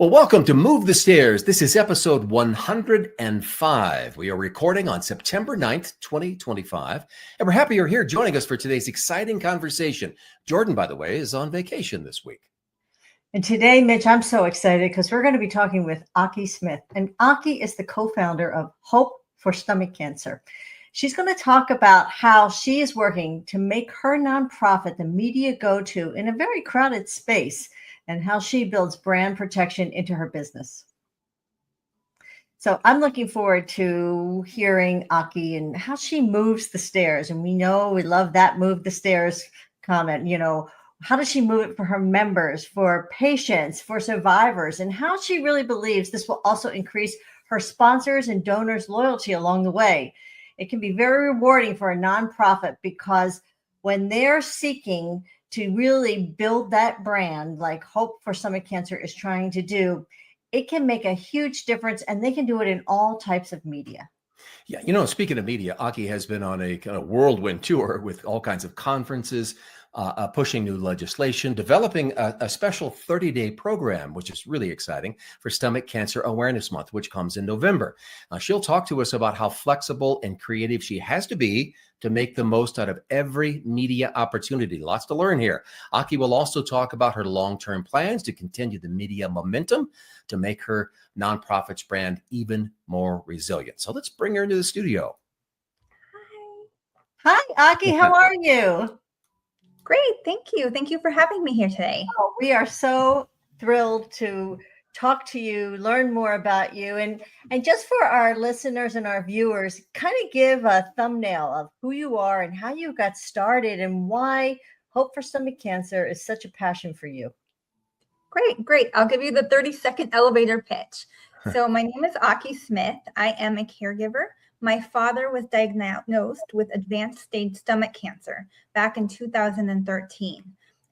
Well, welcome to Move the Stairs. This is episode 105. We are recording on September 9th, 2025, and we're happy you're here joining us for today's exciting conversation. Jordan, by the way, is on vacation this week. And today, Mitch, I'm so excited because we're going to be talking with Aki Smith. And Aki is the co-founder of Hope for Stomach Cancer. She's going to talk about how she is working to make her nonprofit the media go-to in a very crowded space, and how she builds brand protection into her business. So I'm looking forward to hearing Aki and how she moves the stairs. And we love that move the stairs comment. How does she move it for her members, for patients, for survivors, and how she really believes this will also increase her sponsors and donors' loyalty along the way. It can be very rewarding for a nonprofit because when they're seeking to really build that brand like Hope for Stomach Cancer is trying to do, it can make a huge difference, and they can do it in all types of media. Yeah, speaking of media, Aki has been on a kind of whirlwind tour with all kinds of conferences, pushing new legislation, developing a special 30-day program, which is really exciting, for Stomach Cancer Awareness Month, which comes in November. She'll talk to us about how flexible and creative she has to be to make the most out of every media opportunity. Lots to learn here. Aki will also talk about her long-term plans to continue the media momentum to make her nonprofit's brand even more resilient. So let's bring her into the studio. Hi, Aki. How are you? Great. Thank you. Thank you for having me here today. Oh, we are so thrilled to talk to you, learn more about you, and just for our listeners and our viewers, kind of give a thumbnail of who you are and how you got started and why Hope for Stomach Cancer is such a passion for you. Great. I'll give you the 30-second elevator pitch. So my name is Aki Smith. I am a caregiver. My father was diagnosed with advanced stage stomach cancer back in 2013.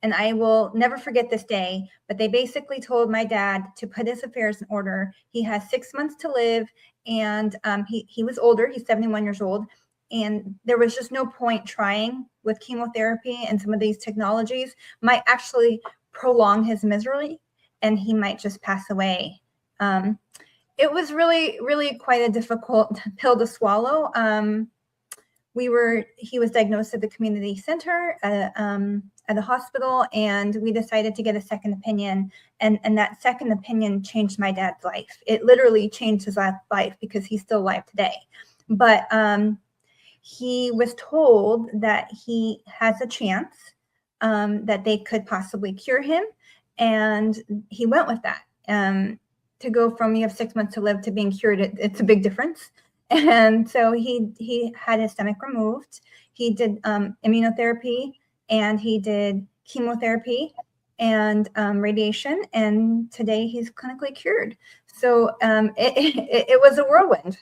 And I will never forget this day, but they basically told my dad to put his affairs in order. He has 6 months to live, and he was older. He's 71 years old. And there was just no point trying with chemotherapy, and some of these technologies might actually prolong his misery, and he might just pass away. It was really, really quite a difficult pill to swallow. He was diagnosed at the community center at the hospital, and we decided to get a second opinion. And that second opinion changed my dad's life. It literally changed his life because he's still alive today. But he was told that he has a chance, that they could possibly cure him. And he went with that. To go from you have 6 months to live to being cured, it's a big difference. And so he had his stomach removed. He did immunotherapy, and he did chemotherapy and radiation. And today he's clinically cured. So it was a whirlwind.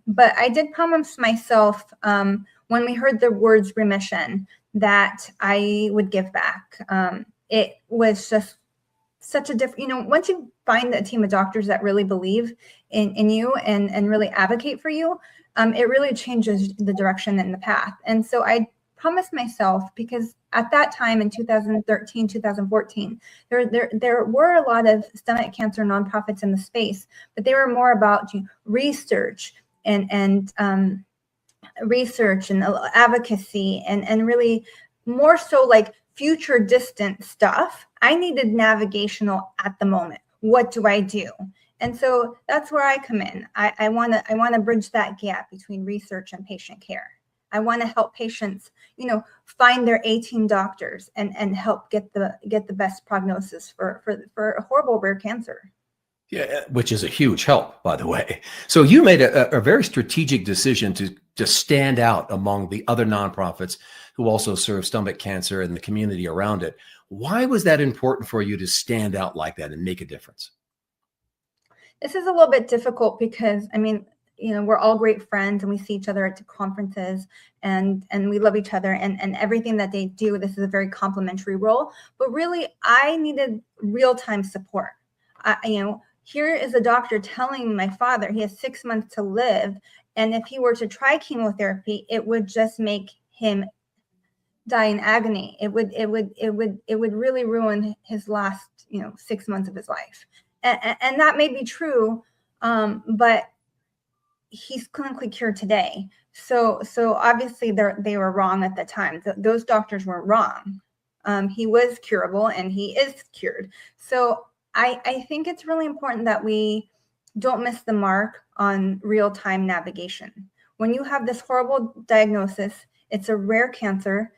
But I did promise myself when we heard the words remission that I would give back. It was just such a different, once you find a team of doctors that really believe in you and really advocate for you, it really changes the direction and the path. And so I promised myself, because at that time in 2013, 2014, there were a lot of stomach cancer nonprofits in the space, but they were more about research and research and advocacy and really more so like future distant stuff. I needed navigational at the moment. What do I do? And so that's where I come in. I want to bridge that gap between research and patient care. I want to help patients, find their 18 doctors and help get the best prognosis for a horrible rare cancer. Yeah, which is a huge help, by the way. So you made a very strategic decision to stand out among the other nonprofits who also serve stomach cancer and the community around it. Why was that important for you to stand out like that and make a difference? This is a little bit difficult because, we're all great friends and we see each other at conferences and we love each other and everything that they do. This is a very complimentary role, but really I needed real-time support. Here is a doctor telling my father he has 6 months to live. And if he were to try chemotherapy, it would just make him die in agony. It would really ruin his last, 6 months of his life. and that may be true, but he's clinically cured today. So obviously they were wrong at the time. Those doctors were wrong. He was curable and he is cured. So I think it's really important that we don't miss the mark on real-time navigation. When you have this horrible diagnosis, it's a rare cancer,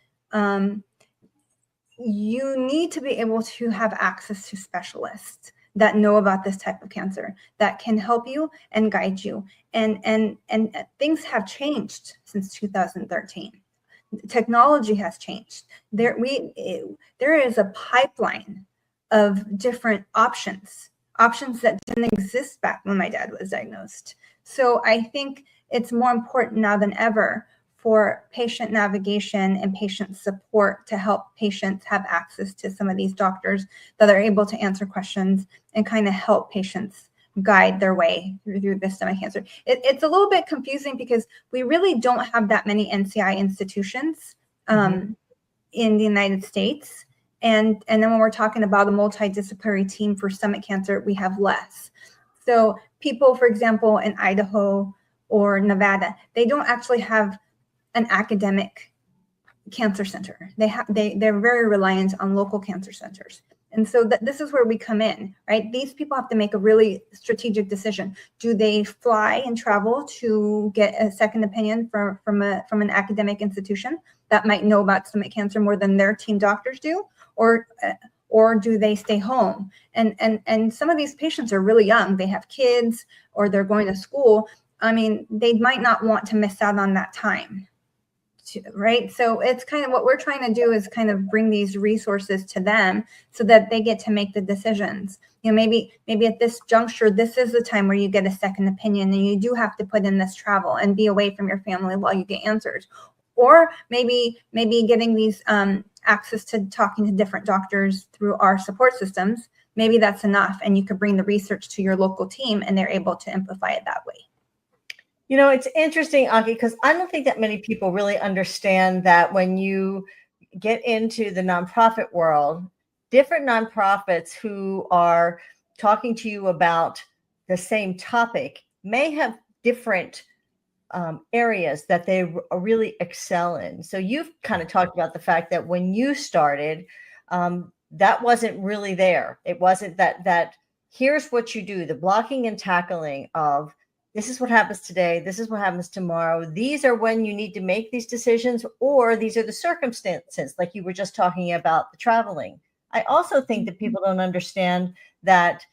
you need to be able to have access to specialists that know about this type of cancer, that can help you and guide you. And things have changed since 2013. Technology has changed. There is a pipeline of different options that didn't exist back when my dad was diagnosed. So I think it's more important now than ever for patient navigation and patient support to help patients have access to some of these doctors that are able to answer questions and kind of help patients guide their way through this stomach cancer. It's a little bit confusing because we really don't have that many NCI institutions in the United States. And then when we're talking about a multidisciplinary team for stomach cancer, we have less. So people, for example, in Idaho or Nevada, they don't actually have an academic cancer center. They're very reliant on local cancer centers. And so this is where we come in, right? These people have to make a really strategic decision. Do they fly and travel to get a second opinion from an academic institution that might know about stomach cancer more than their team doctors do? Or do they stay home? And some of these patients are really young. They have kids or they're going to school. I mean, they might not want to miss out on that time. Right. So it's kind of what we're trying to do is kind of bring these resources to them so that they get to make the decisions. You know, maybe at this juncture, this is the time where you get a second opinion and you do have to put in this travel and be away from your family while you get answers. Or maybe getting these access to talking to different doctors through our support systems. Maybe that's enough. And you could bring the research to your local team and they're able to amplify it that way. You know, it's interesting, Aki, because I don't think that many people really understand that when you get into the nonprofit world, different nonprofits who are talking to you about the same topic may have different areas that they really excel in. So you've kind of talked about the fact that when you started, that wasn't really there. It wasn't that here's what you do, the blocking and tackling of this is what happens today. This is what happens tomorrow. These are when you need to make these decisions, or these are the circumstances, like you were just talking about the traveling. I also think that people don't understand that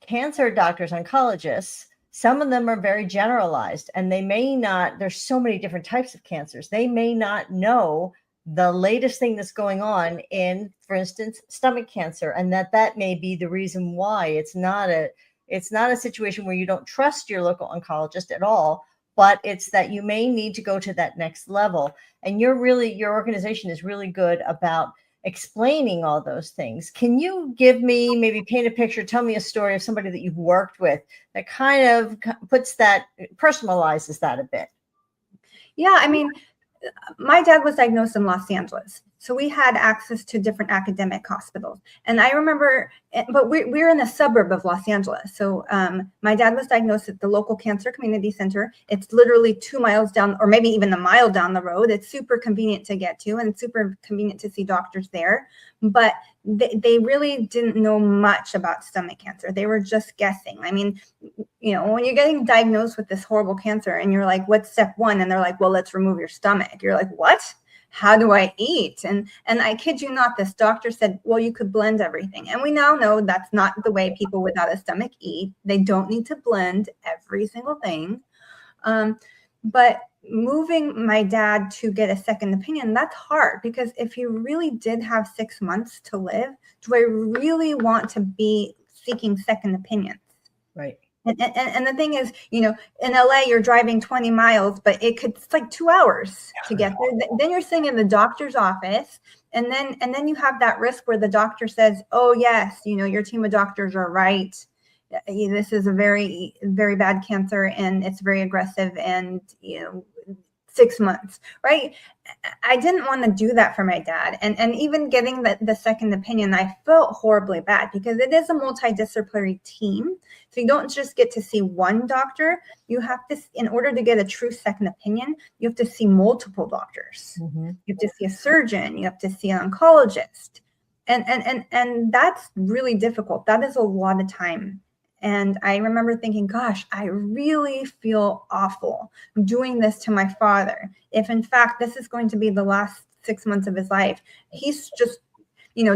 cancer doctors, oncologists, some of them are very generalized and they may not, there's so many different types of cancers. They may not know the latest thing that's going on in, for instance, stomach cancer, and that may be the reason why it's not a situation where you don't trust your local oncologist at all, but it's that you may need to go to that next level. And your organization is really good about explaining all those things. Can you give me, maybe paint a picture, tell me a story of somebody that you've worked with that kind of puts that, personalizes that a bit? Yeah, I mean, my dad was diagnosed in Los Angeles. So we had access to different academic hospitals. And I remember, but we're in a suburb of Los Angeles. So my dad was diagnosed at the local cancer community center. It's literally 2 miles down, or maybe even a mile down the road. It's super convenient to get to and super convenient to see doctors there. But they really didn't know much about stomach cancer. They were just guessing. I mean, you know, when you're getting diagnosed with this horrible cancer and you're like, what's step one? And they're like, well, let's remove your stomach. You're like, what? How do I eat? And I kid you not, this doctor said, well, you could blend everything. And we now know that's not the way people without a stomach eat. They don't need to blend every single thing. But moving my dad to get a second opinion, that's hard, because if he really did have 6 months to live, do I really want to be seeking second opinions? Right. And the thing is, you know, in LA, you're driving 20 miles, but it's like 2 hours to get there. Then you're sitting in the doctor's office. And then you have that risk where the doctor says, oh, yes, you know, your team of doctors are right. This is a very, very bad cancer and it's very aggressive. And, you know, 6 months, right? I didn't want to do that for my dad. And even getting the second opinion, I felt horribly bad because it is a multidisciplinary team. So you don't just get to see one doctor. You have to, in order to get a true second opinion, you have to see multiple doctors. Mm-hmm. You have to see a surgeon. You have to see an oncologist. And that's really difficult. That is a lot of time. And I remember thinking, gosh, I really feel awful doing this to my father. If in fact, this is going to be the last 6 months of his life, he's just,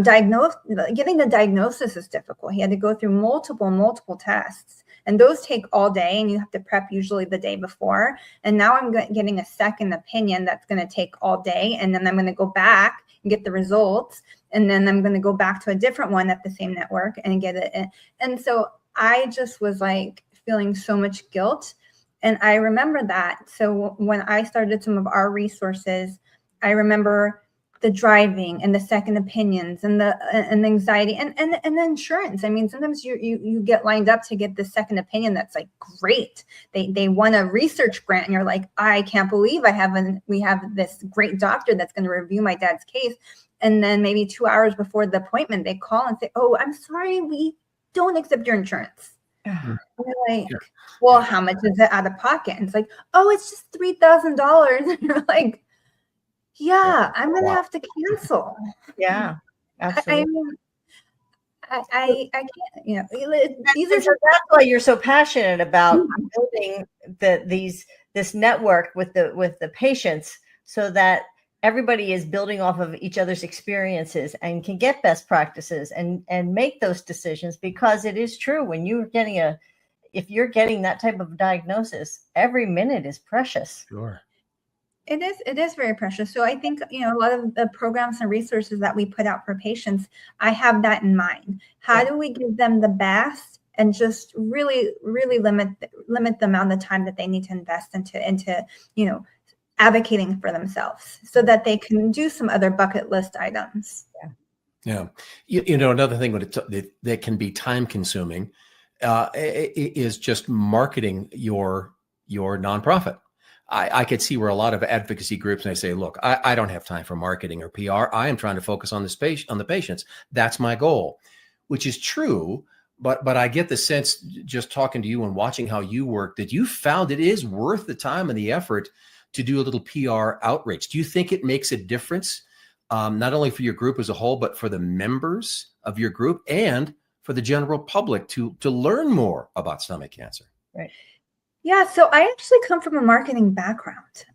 diagnosed. Getting the diagnosis is difficult. He had to go through multiple tests, and those take all day, and you have to prep usually the day before. And now I'm getting a second opinion that's going to take all day. And then I'm going to go back and get the results. And then I'm going to go back to a different one at the same network and get it. And so I just was like feeling so much guilt. And I remember that. So when I started some of our resources, I remember the driving and the second opinions and the anxiety and the insurance. I mean, sometimes you get lined up to get the second opinion that's like great. They won a research grant and you're like, I can't believe we have this great doctor that's going to review my dad's case. And then maybe 2 hours before the appointment, they call and say, oh, I'm sorry, we don't accept your insurance. And you're like, well, how much is it out of pocket? And it's like, oh, it's just $3,000. And you're like, yeah, I'm going to have to cancel. Yeah, absolutely. I can't, that's why you're so passionate about building this network with the patients, so that everybody is building off of each other's experiences and can get best practices and make those decisions. Because it is true, when if you're getting that type of diagnosis, every minute is precious. Sure. It is very precious. So I think, a lot of the programs and resources that we put out for patients, I have that in mind. How do we give them the best and just really, really limit the amount of time that they need to invest into advocating for themselves so that they can do some other bucket list items. Yeah. Another thing that can be time consuming is just marketing your nonprofit. I could see where a lot of advocacy groups, and they say, look, I don't have time for marketing or PR. I am trying to focus on the patients. That's my goal, which is true. But I get the sense, just talking to you and watching how you work, that you found it is worth the time and the effort to do a little PR outreach. Do you think it makes a difference, not only for your group as a whole, but for the members of your group and for the general public to learn more about stomach cancer? Right. Yeah, so I actually come from a marketing background.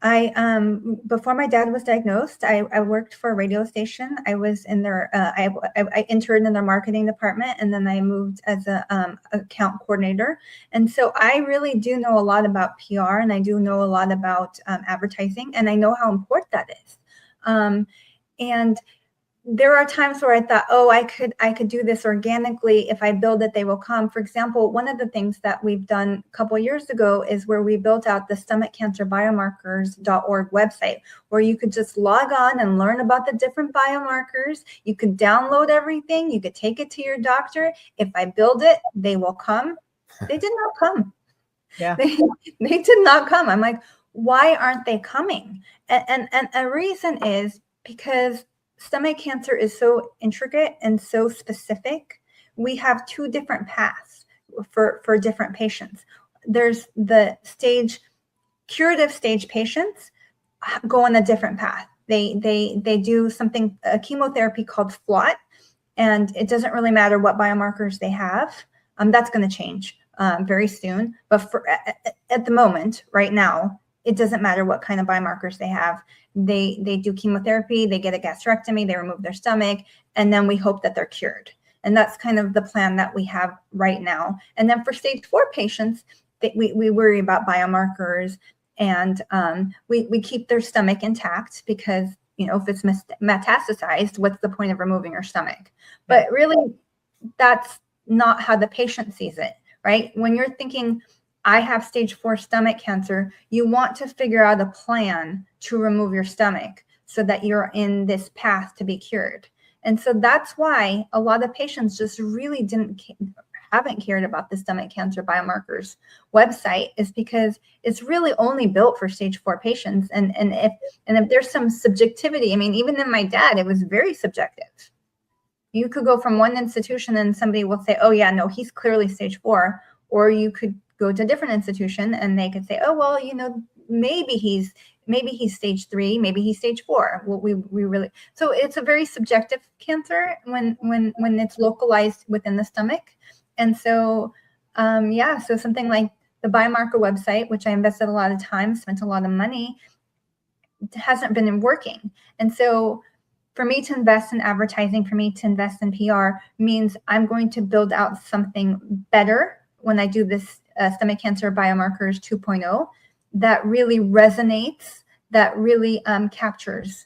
Before my dad was diagnosed, I worked for a radio station. I was in their, I interned in their marketing department, and then I moved as a account coordinator. And so I really do know a lot about PR, and I do know a lot about advertising, and I know how important that is. And there are times where I thought, oh, I could do this organically. If I build it, they will come. For example, one of the things that we've done a couple of years ago is where we built out the stomachcancerbiomarkers.org website, where you could just log on and learn about the different biomarkers. You could download everything. You could take it to your doctor. If I build it, they will come. They did not come. Yeah. They did not come. I'm like, why aren't they coming? And a reason is because stomach cancer is so intricate and so specific. We have two different paths for different patients. There's the curative stage patients go on a different path. They do a chemotherapy called FLOT, and it doesn't really matter what biomarkers they have. That's going to change very soon. But at the moment, right now, it doesn't matter what kind of biomarkers they have. They do chemotherapy, they get a gastrectomy, they remove their stomach, and then we hope that they're cured. And that's kind of the plan that we have right now. And then for stage 4 patients, we worry about biomarkers, and we keep their stomach intact because, if it's metastasized, what's the point of removing your stomach? But really, that's not how the patient sees it, right? When you're thinking, I have stage 4 stomach cancer, you want to figure out a plan to remove your stomach so that you're in this path to be cured. And so that's why a lot of patients just really didn't haven't cared about the stomach cancer biomarkers website is because it's really only built for stage 4 patients. And if there's some subjectivity, I mean, even in my dad, it was very subjective. You could go from one institution and somebody will say, oh yeah, no, he's clearly stage 4. Or you could go to a different institution and they could say, oh, well, you know, maybe he's stage 3, maybe he's stage 4. Well, we really, so it's a very subjective cancer when it's localized within the stomach. And so, so something like the biomarker website, which I invested a lot of time, spent a lot of money, hasn't been working. And so for me to invest in advertising, for me to invest in PR means I'm going to build out something better when I do this stomach cancer biomarkers 2.0 that really resonates, that really captures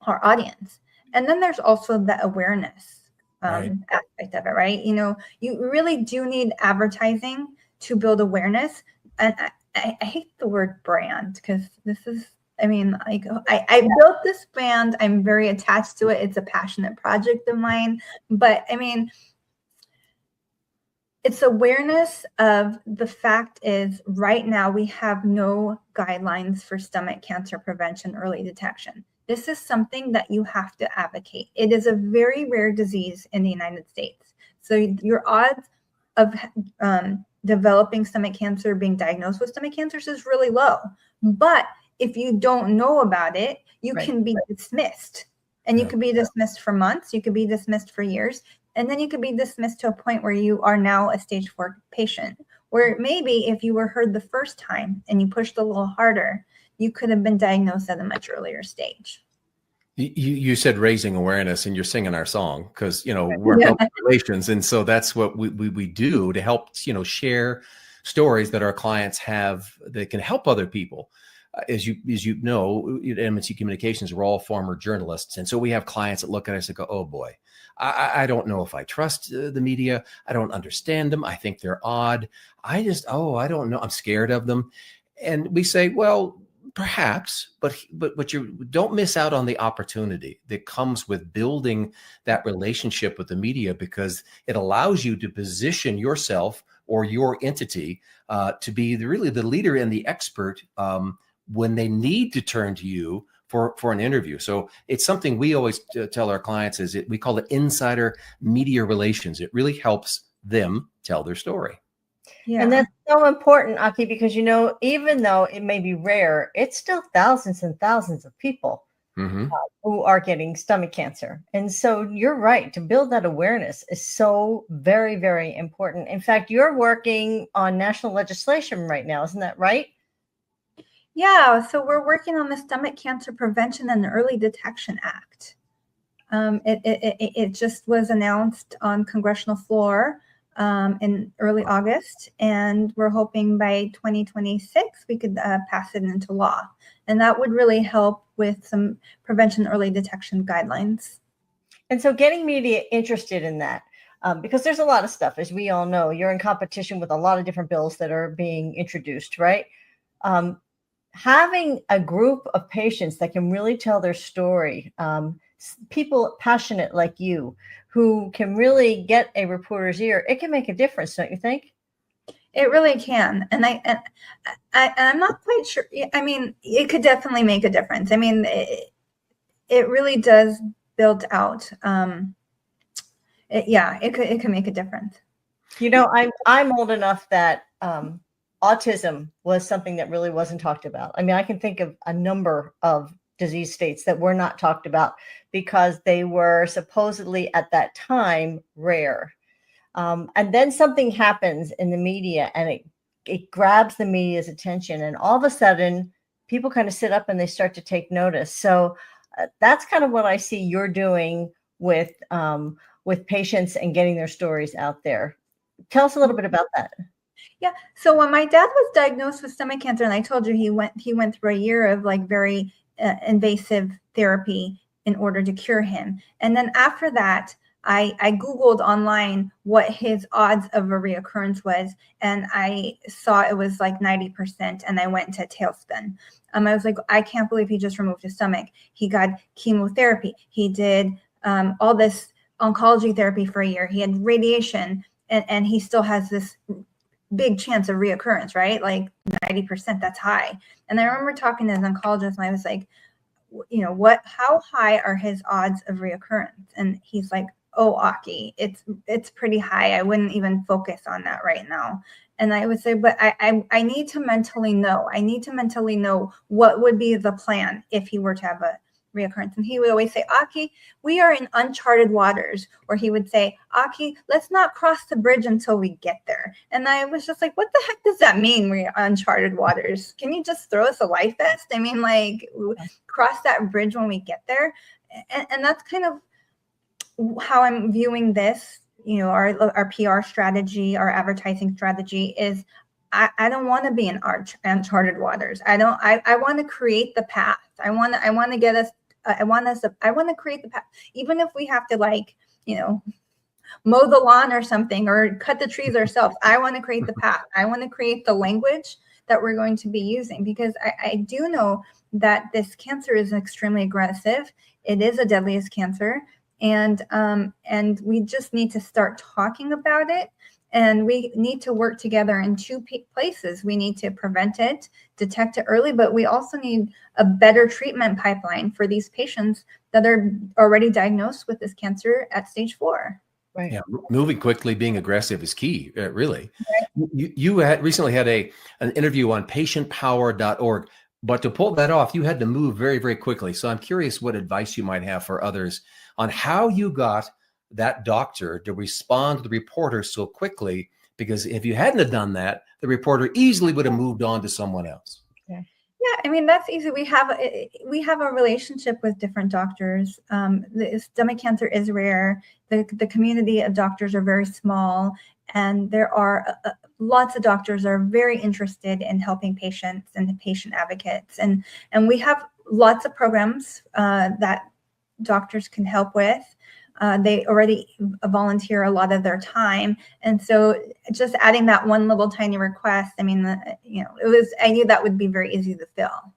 our audience. And then there's also the awareness aspect of it, right? You know, you really do need advertising to build awareness. And I hate the word brand because this is, I mean, I built this brand. I'm very attached to it. It's a passionate project of mine. But I mean, it's awareness of the fact is right now we have no guidelines for stomach cancer prevention early detection. This is something that you have to advocate. It is a very rare disease in the United States. So your odds of developing stomach cancer, being diagnosed with stomach cancers is really low. But if you don't know about it, you can be dismissed. And you could be dismissed for months. You could be dismissed for years. And then you could be dismissed to a point where you are now a stage 4 patient, where maybe if you were heard the first time and you pushed a little harder, you could have been diagnosed at a much earlier stage. You said raising awareness, and you're singing our song because, you know, we're public relations. And so that's what we do to help, you know, share stories that our clients have that can help other people. As you know, at M&T Communications, we're all former journalists. And so we have clients that look at us and go, oh boy, I don't know if I trust the media. I don't understand them. I think they're odd. I don't know. I'm scared of them. And we say, well, perhaps, but you don't miss out on the opportunity that comes with building that relationship with the media, because it allows you to position yourself or your entity to be really the leader and the expert when they need to turn to you for an interview. So it's something we always tell our clients we call it insider media relations. It really helps them tell their story. Yeah. And that's so important, Aki, because, you know, even though it may be rare, it's still thousands and thousands of people who are getting stomach cancer. And so you're right, to build that awareness is so very, very important. In fact, you're working on national legislation right now, isn't that right? Yeah, so we're working on the Stomach Cancer Prevention and Early Detection Act. It just was announced on congressional floor in early August, and we're hoping by 2026 we could pass it into law. And that would really help with some prevention early detection guidelines. And so getting media interested in that, because there's a lot of stuff, as we all know, you're in competition with a lot of different bills that are being introduced, right? Having a group of patients that can really tell their story, people passionate like you, who can really get a reporter's ear, it can make a difference, don't you think? It really can. And I'm not quite sure. I mean, it could definitely make a difference. I mean, it really does build out. It could make a difference. You know, I'm old enough that autism was something that really wasn't talked about. I mean, I can think of a number of disease states that were not talked about because they were supposedly at that time rare. And then something happens in the media and it grabs the media's attention, and all of a sudden people kind of sit up and they start to take notice. So that's kind of what I see you're doing with patients and getting their stories out there. Tell us a little bit about that. Yeah. So when my dad was diagnosed with stomach cancer, and I told you he went through a year of like very invasive therapy in order to cure him. And then after that, I Googled online what his odds of a reoccurrence was, and I saw it was like 90%, and I went into a tailspin. I was like, I can't believe he just removed his stomach. He got chemotherapy. He did all this oncology therapy for a year. He had radiation. and he still has this big chance of reoccurrence, right? Like 90%, that's high. And I remember talking to his oncologist, and I was like, how high are his odds of reoccurrence? And he's like, oh, Aki, it's pretty high. I wouldn't even focus on that right now. And I would say, but I need to mentally know. I need to mentally know what would be the plan if he were to have a reoccurrence. And he would always say, Aki, we are in uncharted waters. Or he would say, Aki, let's not cross the bridge until we get there. And I was just like, what the heck does that mean? We're uncharted waters. Can you just throw us a life vest? I mean, like, cross that bridge when we get there. And that's kind of how I'm viewing this. Our PR strategy, our advertising strategy is, I don't want to be in uncharted waters. I want to create the path. I want to get us. I want to create the path, even if we have to mow the lawn or something, or cut the trees ourselves. I want to create the path. I want to create the language that we're going to be using, because I do know that this cancer is extremely aggressive. It is the deadliest cancer. And we just need to start talking about it. And we need to work together in two places. We need to prevent it, detect it early, but we also need a better treatment pipeline for these patients that are already diagnosed with this cancer at stage 4. Right. Yeah, moving quickly, being aggressive is key, really. Right. You recently had an interview on patientpower.org, but to pull that off, you had to move very, very quickly. So I'm curious what advice you might have for others on how you got that doctor to respond to the reporter so quickly, because if you hadn't have done that, the reporter easily would have moved on to someone else. Yeah, I mean, that's easy. We have a relationship with different doctors. The stomach cancer is rare. The community of doctors are very small, and there are lots of doctors are very interested in helping patients and patient advocates, and we have lots of programs that doctors can help with. They already volunteer a lot of their time. And so just adding that one little tiny request, I mean, I knew that would be very easy to fill.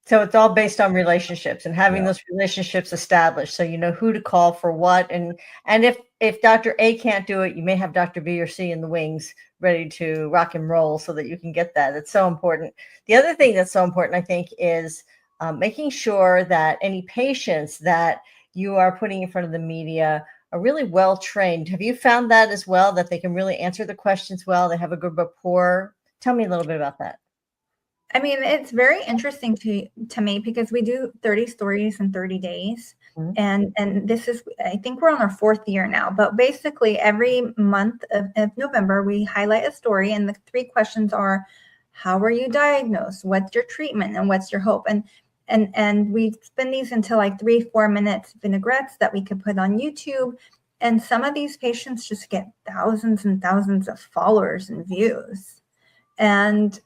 So it's all based on relationships and having those relationships established, so you know who to call for what. And if Dr. A can't do it, you may have Dr. B or C in the wings ready to rock and roll so that you can get that. It's so important. The other thing that's so important, I think, is making sure that any patients that you are putting in front of the media are really well trained. Have you found that as well, that they can really answer the questions well? They have a good rapport? Tell me a little bit about that. I mean, it's very interesting to me, because we do 30 stories in 30 days. Mm-hmm. And this is, I think we're on our 4th year now, but basically every month of November, we highlight a story, and the 3 questions are, how were you diagnosed? What's your treatment? And what's your hope? And we spin these into like 3-4 minutes vinaigrettes that we could put on YouTube. And some of these patients just get thousands and thousands of followers and views. And,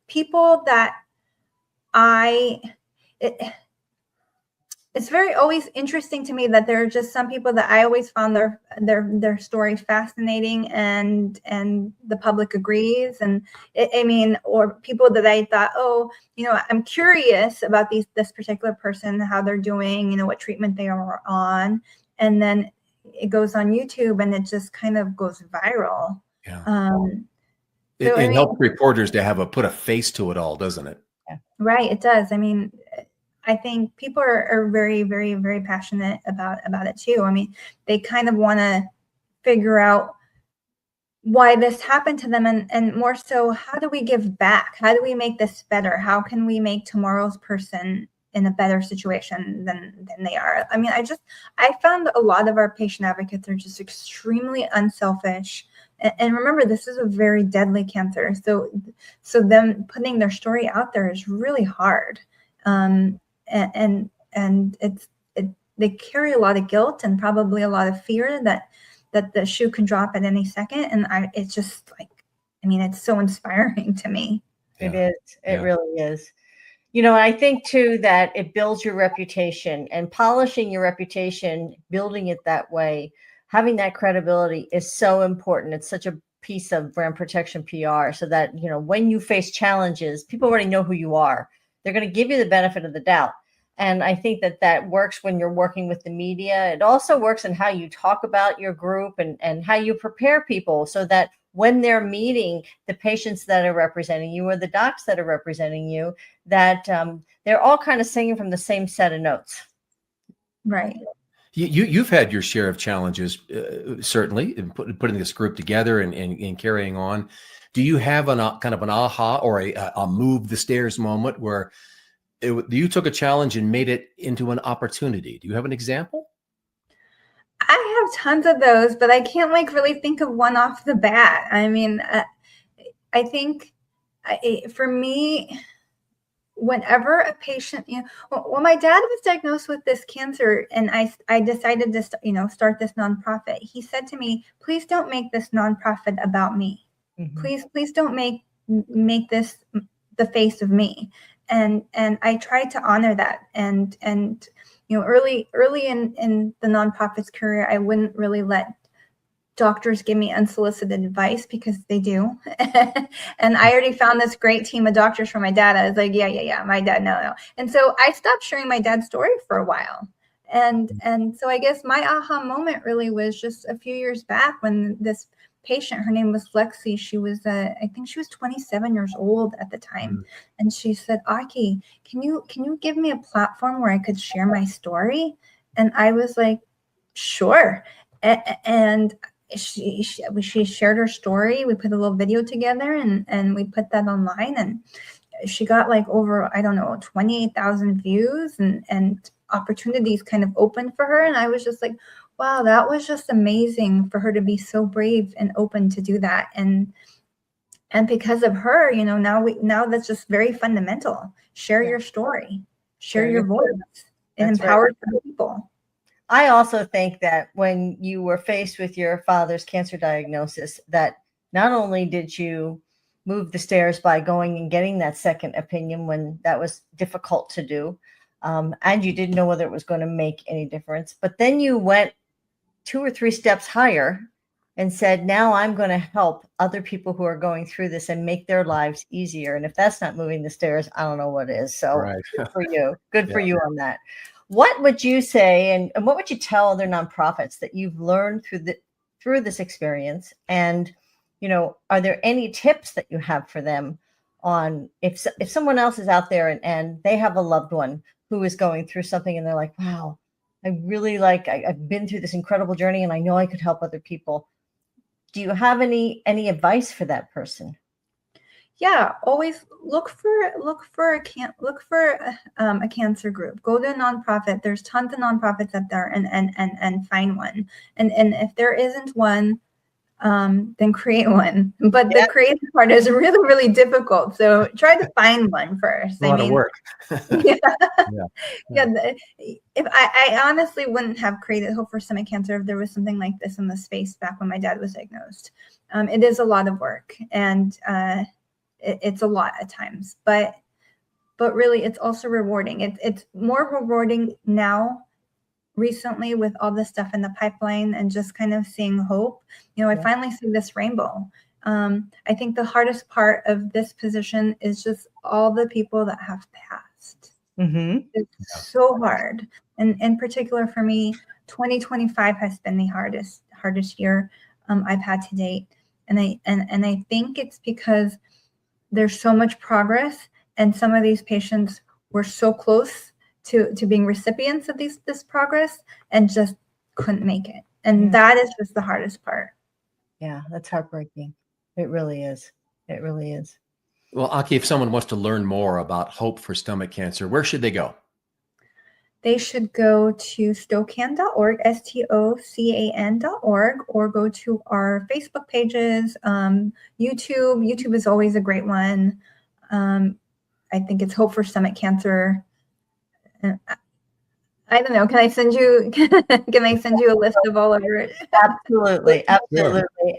people that it's very always interesting to me that there are just some people that I always found their story fascinating, and the public agrees. And or people that I thought, I'm curious about this particular person, how they're doing, what treatment they are on. And then it goes on YouTube and it just kind of goes viral. Yeah. It helps reporters to put a face to it all, doesn't it? Yeah. Right. It does. I mean, I think people are very, very, very passionate about it too. I mean, they kind of want to figure out why this happened to them, and more so, how do we give back? How do we make this better? How can we make tomorrow's person in a better situation than they are? I mean, I found a lot of our patient advocates are just extremely unselfish. And remember, this is a very deadly cancer. So them putting their story out there is really hard. And they carry a lot of guilt and probably a lot of fear that the shoe can drop at any second. And it's just like, it's so inspiring to me. Yeah. It is. It really is. I think too that it builds your reputation, and polishing your reputation, building it that way, having that credibility is so important. It's such a piece of brand protection PR, so that, when you face challenges, people already know who you are. They're going to give you the benefit of the doubt. And I think that that works when you're working with the media. It also works in how you talk about your group and how you prepare people so that when they're meeting the patients that are representing you or the docs that are representing you, that they're all kind of singing from the same set of notes. Right. You've had your share of challenges, certainly, in putting this group together and carrying on. Do you have kind of an aha or a move the stairs moment where you took a challenge and made it into an opportunity? Do you have an example? I have tons of those, but I can't like really think of one off the bat. I mean, I think for me, whenever a patient, when my dad was diagnosed with this cancer and I decided to, start this nonprofit, he said to me, please don't make this nonprofit about me. Mm-hmm. Please don't make this the face of me. And I tried to honor that. And early in the nonprofit's career, I wouldn't really let doctors give me unsolicited advice because they do. And I already found this great team of doctors for my dad. I was like, yeah, my dad, no. And so I stopped sharing my dad's story for a while. And so I guess my aha moment really was just a few years back when this patient, her name was Lexi. She was, I think she was 27 years old at the time. Mm-hmm. And she said, Aki, can you give me a platform where I could share my story? And I was like, sure. And she shared her story. We put a little video together and we put that online, and she got like over, I don't know, 28,000 views and opportunities kind of opened for her. And I was just like, wow, that was just amazing for her to be so brave and open to do that. And because of her, now that's just very fundamental. Share your story, share your voice. It empowers people. I also think that when you were faced with your father's cancer diagnosis, that not only did you move the stairs by going and getting that second opinion when that was difficult to do, and you didn't know whether it was going to make any difference, but then you went 2 or 3 steps higher and said, now I'm going to help other people who are going through this and make their lives easier. And if that's not moving the stairs, I don't know what is. So Good for you. Good for you on that. What would you say, and what would you tell other nonprofits that you've learned through this experience? And, are there any tips that you have for them on if someone else is out there and they have a loved one who is going through something and they're like, wow, I really I've been through this incredible journey and I know I could help other people. Do you have any advice for that person? Yeah, always look for a cancer group. Go to a nonprofit. There's tons of nonprofits out there, and find one. And if there isn't one, then create one. But the creative part is really, really difficult. So try to find one first. A lot of work. If I honestly wouldn't have created Hope for Stomach Cancer if there was something like this in the space back when my dad was diagnosed. It is a lot of work, and it's a lot at times, but really it's also rewarding. It's more rewarding now recently with all this stuff in the pipeline and just kind of seeing hope. I finally see this rainbow. I think the hardest part of this position is just all the people that have passed. Mm-hmm. It's so hard. And in particular for me, 2025 has been the hardest year I've had to date. And I think it's because there's so much progress, and some of these patients were so close to being recipients of this progress and just couldn't make it. And that is just the hardest part. Yeah, that's heartbreaking. It really is. It really is. Well, Aki, if someone wants to learn more about Hope for Stomach Cancer, where should they go? They should go to stocan.org, STOCAN.org, or go to our Facebook pages, YouTube. YouTube is always a great one. I think it's Hope for Stomach Cancer. I don't know. Can I send you a list of all of your? Absolutely.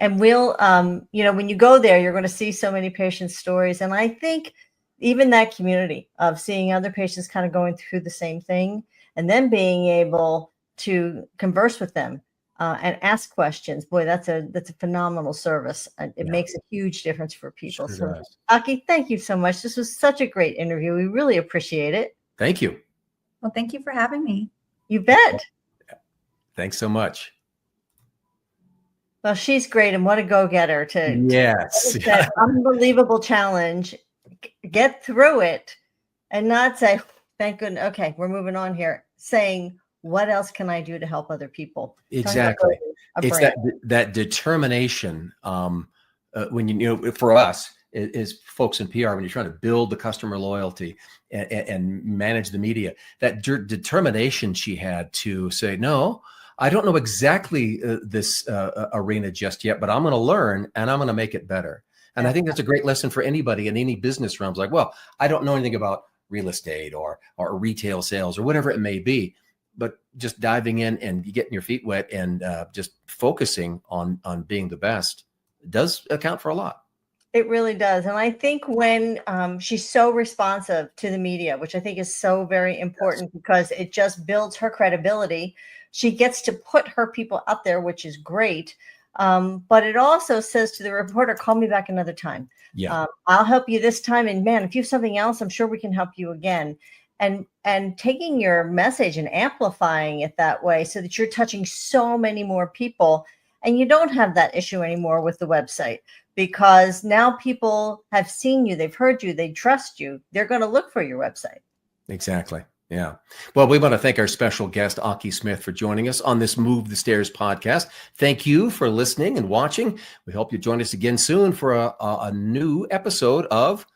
And we'll, when you go there, you're going to see so many patients' stories. And I think even that community of seeing other patients kind of going through the same thing, and then being able to converse with them and ask questions. Boy, that's a phenomenal service. It makes a huge difference for people. Sure so, does. Aki, thank you so much. This was such a great interview. We really appreciate it. Thank you. Well, thank you for having me. You bet. Thanks so much. Well, she's great, and what a go-getter to Yes. that unbelievable challenge, get through it, and not say, "Thank goodness, okay, we're moving on here." Saying, "What else can I do to help other people?" Exactly. It's that determination. When you know, for us is folks in PR, when you're trying to build the customer loyalty and manage the media, that determination she had to say, no, I don't know exactly this arena just yet, but I'm going to learn and I'm going to make it better. And I think that's a great lesson for anybody in any business realms. Like, well, I don't know anything about real estate or retail sales or whatever it may be, but just diving in and getting your feet wet and just focusing on being the best does account for a lot. It really does. And I think when she's so responsive to the media, which I think is so very important because it just builds her credibility. She gets to put her people out there, which is great. But it also says to the reporter, call me back another time. Yeah. I'll help you this time. And man, if you have something else, I'm sure we can help you again. And taking your message and amplifying it that way so that you're touching so many more people. And you don't have that issue anymore with the website because now people have seen you, they've heard you, they trust you. They're going to look for your website. Exactly. Yeah. Well, we want to thank our special guest, Aki Smith, for joining us on this Move the Stairs podcast. Thank you for listening and watching. We hope you join us again soon for a new episode of